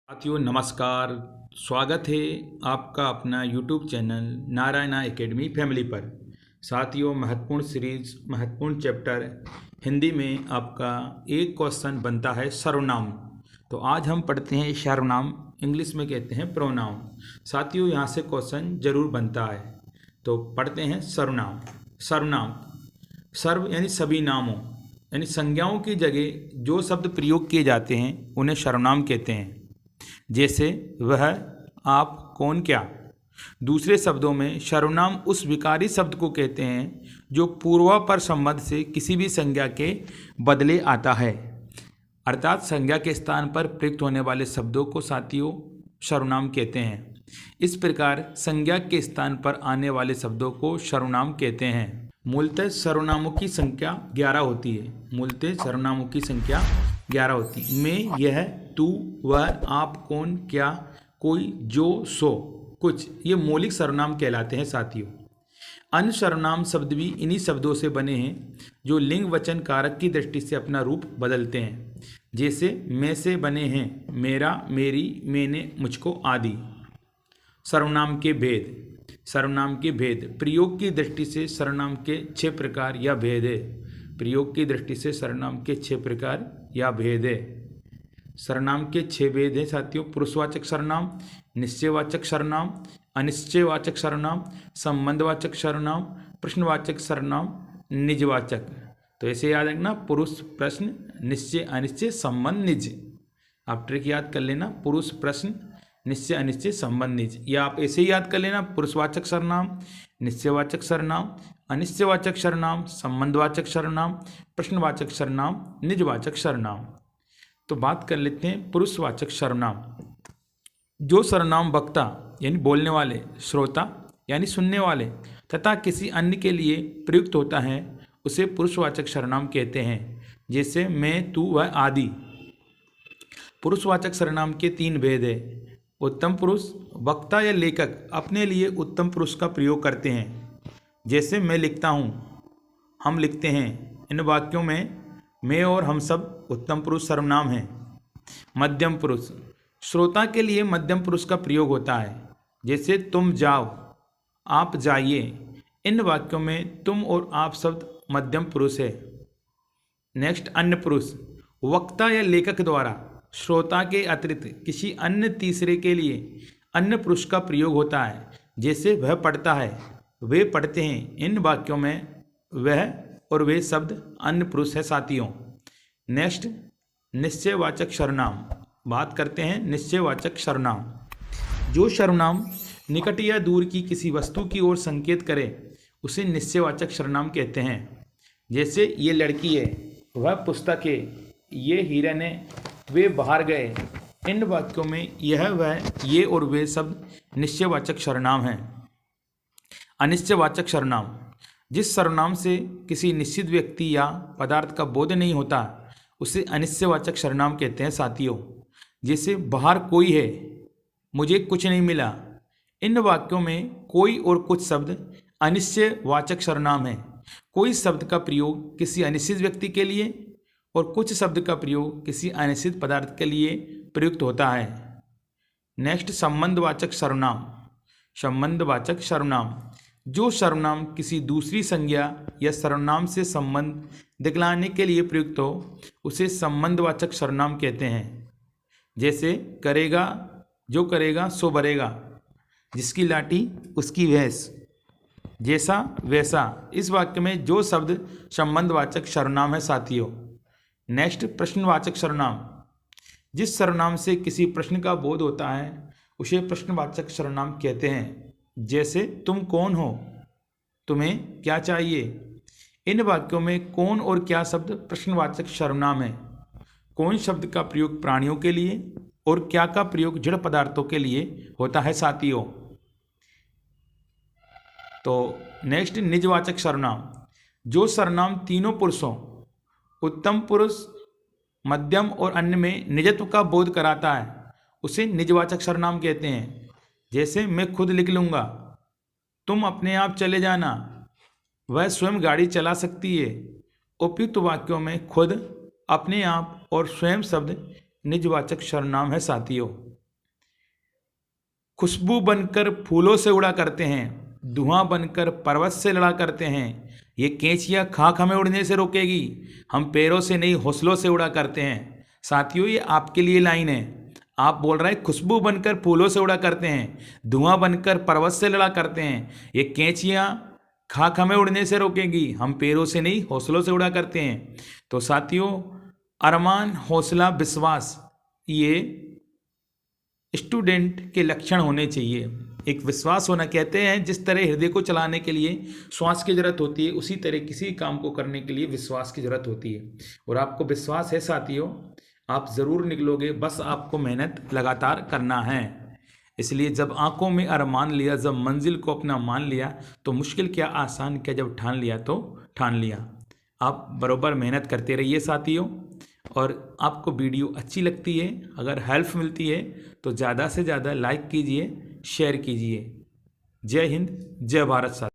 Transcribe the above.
साथियों नमस्कार। स्वागत है आपका अपना YouTube channel Narayana academy family पर। साथियों महत्वपूर्ण सीरीज महत्वपूर्ण चैप्टर हिंदी में आपका एक क्वेश्चन बनता है सर्वनाम। तो आज हम पढ़ते हैं सर्वनाम, इंग्लिश में कहते हैं प्रोनाउन। साथियों यहाँ से क्वेश्चन जरूर बनता है, तो पढ़ते हैं सर्वनाम। सर्वनाम सर्व यानी सभी नामों यानी संज्ञाओं की जगह जो शब्द प्रयोग किए जाते हैं उन्हें सर्वनाम कहते हैं। जैसे वह, आप, कौन, क्या। दूसरे शब्दों में सर्वनाम उस विकारी शब्द को कहते हैं जो पूर्वापर संबंध से किसी भी संज्ञा के बदले आता है, अर्थात संज्ञा के स्थान पर प्रयुक्त होने वाले शब्दों को साथियों सर्वनाम कहते हैं। इस प्रकार संज्ञा के स्थान पर आने वाले शब्दों को सर्वनाम कहते हैं। मूलतः सर्वनामों की संख्या 11 होती है। मूलतः सर्वनामों की संख्या 11 होती है। मैं, यह, तू, वह, आप, कौन, क्या, कोई, जो, सो, कुछ, ये मौलिक सर्वनाम कहलाते हैं साथियों। अन्य सर्वनाम शब्द भी इन्हीं शब्दों से बने हैं जो लिंग वचन कारक की दृष्टि से अपना रूप बदलते हैं। जैसे मैं से बने हैं मेरा, मेरी, मैंने, मुझको आदि। सर्वनाम के भेद। सर्वनाम के भेद प्रयोग की दृष्टि से सर्वनाम के 6 प्रकार या भेद है। प्रयोग की दृष्टि से सर्वनाम के 6 प्रकार या भेद है। सर्वनाम के 6 भेद हैं साथियों। पुरुषवाचक सर्वनाम, निश्चयवाचक सर्वनाम, अनिश्चयवाचक सर्वनाम, संबंधवाचक सर्वनाम, प्रश्नवाचक सर्वनाम, निजवाचक। तो ऐसे याद रखना, पुरुष, प्रश्न, निश्चय, अनिश्चय, संबंध, निज। आप ट्रिक याद कर लेना, पुरुष, प्रश्न, निश्चय, अनिश्चय, संबंध, निज। या आप ऐसे ही याद कर लेना, पुरुषवाचक सर्वनाम, निश्चयवाचक सर्वनाम, अनिश्चयवाचक सर्वनाम, संबंधवाचक सर्वनाम, प्रश्नवाचक सर्वनाम, निजवाचक सर्वनाम। तो बात कर लेते हैं पुरुषवाचक सर्वनाम। जो सर्वनाम वक्ता यानी बोलने वाले, श्रोता यानी सुनने वाले तथा किसी अन्य के लिए प्रयुक्त होता है उसे पुरुषवाचक सर्वनाम कहते हैं। जैसे मैं, तू, वह आदि। पुरुषवाचक सर्वनाम के 3 भेद है। उत्तम पुरुष, वक्ता या लेखक अपने लिए उत्तम पुरुष का प्रयोग करते हैं। जैसे मैं लिखता हूँ, हम लिखते हैं। इन वाक्यों में मैं और हम सब उत्तम पुरुष सर्वनाम हैं। मध्यम पुरुष, श्रोता के लिए मध्यम पुरुष का प्रयोग होता है। जैसे तुम जाओ, आप जाइए। इन वाक्यों में तुम और आप शब्द मध्यम पुरुष है। नेक्स्ट, अन्य पुरुष, वक्ता या लेखक द्वारा श्रोता के अतिरिक्त किसी अन्य तीसरे के लिए अन्य पुरुष का प्रयोग होता है। जैसे वह पढ़ता है, वे पढ़ते हैं। इन वाक्यों में वह और वे शब्द अन्य पुरुष है साथियों। नेक्स्ट, निश्चयवाचक सर्वनाम। बात करते हैं निश्चयवाचक सर्वनाम। जो सर्वनाम निकट या दूर की किसी वस्तु की ओर संकेत करे उसे निश्चयवाचक सर्वनाम कहते हैं। जैसे ये लड़की है, वह पुस्तक है, ये हिरन है, वे बाहर गए। इन वाक्यों में यह, वह, ये और वे शब्द निश्चयवाचक सर्वनाम हैं। अनिश्चयवाचक सर्वनाम, जिस सर्वनाम से किसी निश्चित व्यक्ति या पदार्थ का बोध नहीं होता उसे अनिश्चयवाचक सर्वनाम कहते हैं साथियों। जैसे बाहर कोई है, मुझे कुछ नहीं मिला। इन वाक्यों में कोई और कुछ शब्द अनिश्चयवाचक सर्वनाम है। कोई शब्द का प्रयोग किसी अनिश्चित व्यक्ति के लिए और कुछ शब्द का प्रयोग किसी अनिश्चित पदार्थ के लिए प्रयुक्त होता है। नेक्स्ट, संबंधवाचक सर्वनाम। संबंधवाचक सर्वनाम, जो सर्वनाम किसी दूसरी संज्ञा या सर्वनाम से संबंध दिखलाने के लिए प्रयुक्त हो उसे संबंधवाचक सर्वनाम कहते हैं। जैसे करेगा, जो करेगा सो भरेगा, जिसकी लाठी उसकी भैंस, जैसा वैसा। इस वाक्य में जो शब्द संबंधवाचक सर्वनाम है साथियों। नेक्स्ट, प्रश्नवाचक सर्वनाम, जिस सर्वनाम से किसी प्रश्न का बोध होता है उसे प्रश्नवाचक सर्वनाम कहते हैं। जैसे तुम कौन हो, तुम्हें क्या चाहिए। इन वाक्यों में कौन और क्या शब्द प्रश्नवाचक सर्वनाम है। कौन शब्द का प्रयोग प्राणियों के लिए और क्या का प्रयोग जड़ पदार्थों के लिए होता है साथियों। तो नेक्स्ट, निजवाचक सर्वनाम, जो सर्वनाम तीनों पुरुषों उत्तम पुरुष, मध्यम और अन्य में निजत्व का बोध कराता है उसे निजवाचक सर्वनाम कहते हैं। जैसे मैं खुद लिख लूँगा, तुम अपने आप चले जाना, वह स्वयं गाड़ी चला सकती है। उपयुक्त वाक्यों में खुद, अपने आप और स्वयं शब्द निजवाचक सर्वनाम है साथियों। खुशबू बनकर फूलों से उड़ा करते हैं, धुआं बनकर पर्वत से लड़ा करते हैं। ये कैंचियाँ खाक हमें उड़ने से रोकेगी, हम पैरों से नहीं हौसलों से उड़ा करते हैं। साथियों, ये आपके लिए लाइन है। आप बोल रहे हैं खुशबू बनकर फूलों से उड़ा करते हैं, धुआं बनकर पर्वत से लड़ा करते हैं। ये कैंचियाँ खाक हमें उड़ने से रोकेगी, हम पैरों से नहीं हौसलों से उड़ा करते हैं। तो साथियों, अरमान, हौसला, विश्वास, ये स्टूडेंट के लक्षण होने चाहिए। एक विश्वास होना, कहते हैं जिस तरह हृदय को चलाने के लिए श्वास की जरूरत होती है, उसी तरह किसी काम को करने के लिए विश्वास की जरूरत होती है। और आपको विश्वास है साथियों, आप ज़रूर निकलोगे, बस आपको मेहनत लगातार करना है। इसलिए जब आंखों में अरमान लिया, जब मंजिल को अपना मान लिया, तो मुश्किल क्या आसान क्या, जब ठान लिया तो ठान लिया। आप बराबर मेहनत करते रहिए साथियों। और आपको वीडियो अच्छी लगती है, अगर हेल्प मिलती है तो ज़्यादा से ज़्यादा लाइक कीजिए, शेयर कीजिए। जय हिंद, जय भारत साथियों।